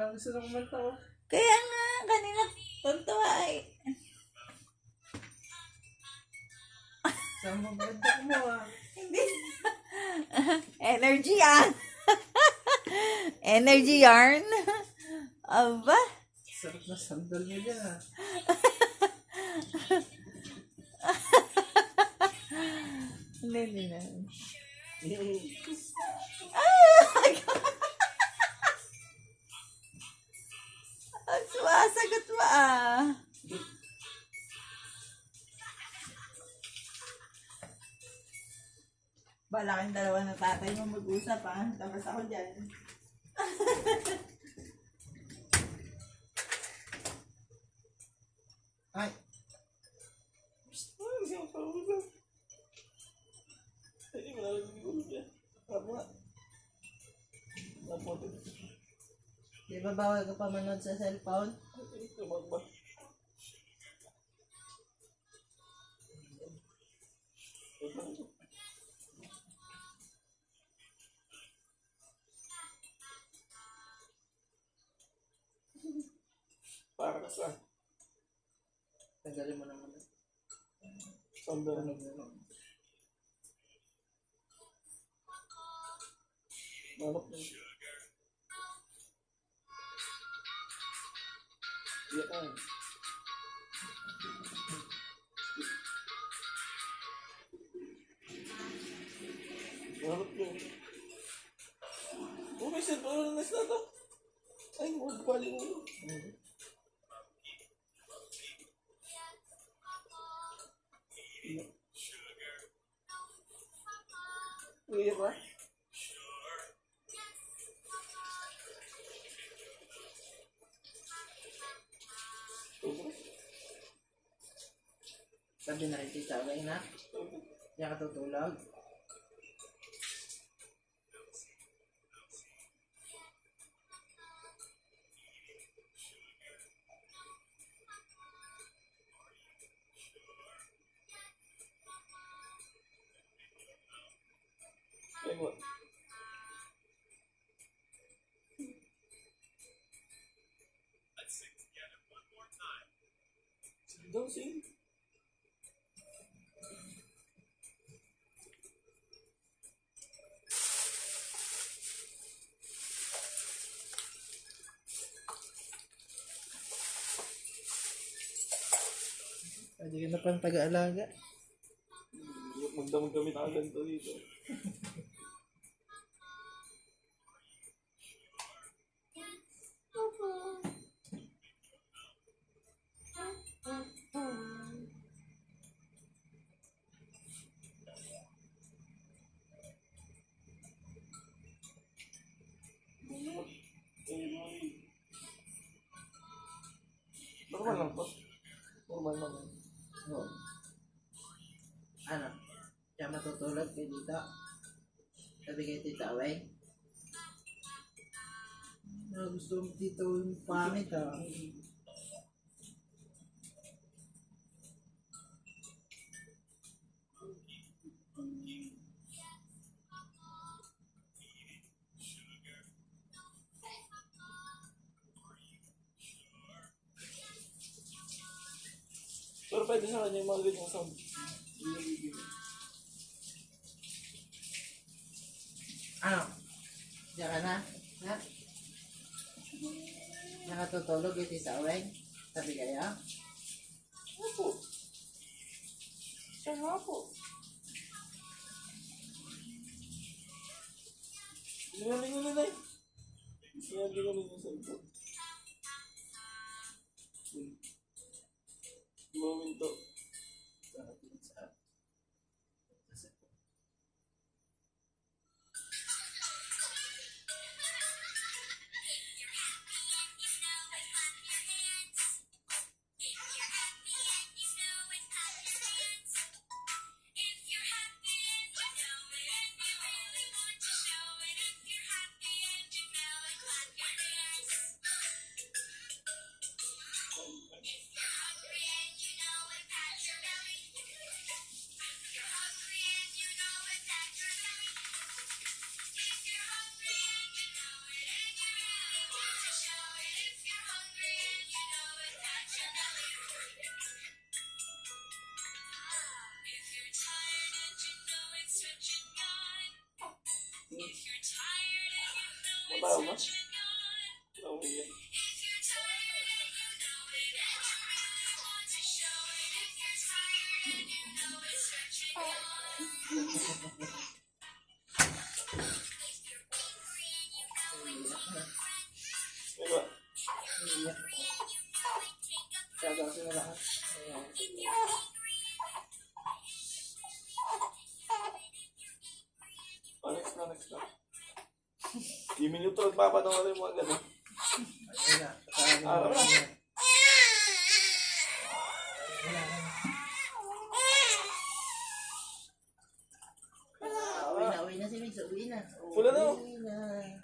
Parang gusto na kumanta ko. Kaya nga, kanina tuntua eh. Saan mo maganda mo ah? Hindi. Energy ah. Energy yarn. Aba. Sarap na sandal mo dyan ah. Hindi na. Ang sumasagot mo ah. Bala kayong dalawa ng tatay mo mag-usap ah. Tapos ako dyan. Ay! Ano siya pausap? Hindi mo nalaman ko siya. Tama. Napoto. Di ba bawal ka pa manood sa cellphone? Tumagba. Para ka saan? Tagalin mo naman. Sandal. Ano gano'n? Manok na. Iya ka. Manok na. Oh, may cellphone na to. Ay, huwag pali mo. Iya ka? Sabi na rin tita, okay na? Hindi ka tutulog. Ay, what? Don't sing. Pwede ka na pang taga-alaga. Magdamag kami na ganito dito. Normal lang po. Normal naman. Oo. Ano? Siya matutulog kay dito. Sabi kay tita, away. Gusto mo dito yung pangit ah. Pero pwede sa kanya yung mga ganyang sound. Ano? Diyan ka na? Ha? Nakatutulog kay tita, away? Sabi kaya? Opo. Siya nga po. Sinabi ko na na eh. Sinabi ko na sa ito. Momento. Matawa ba? Nauwi. Diba? Sabi kasi na lahat. Ayan. Next na, next na. Di minuto nagpapadang na yung mga gano'n. Ayan na. Saka Araw na. Uwi na si Migs. Uwi na. Wala na. Uwi na.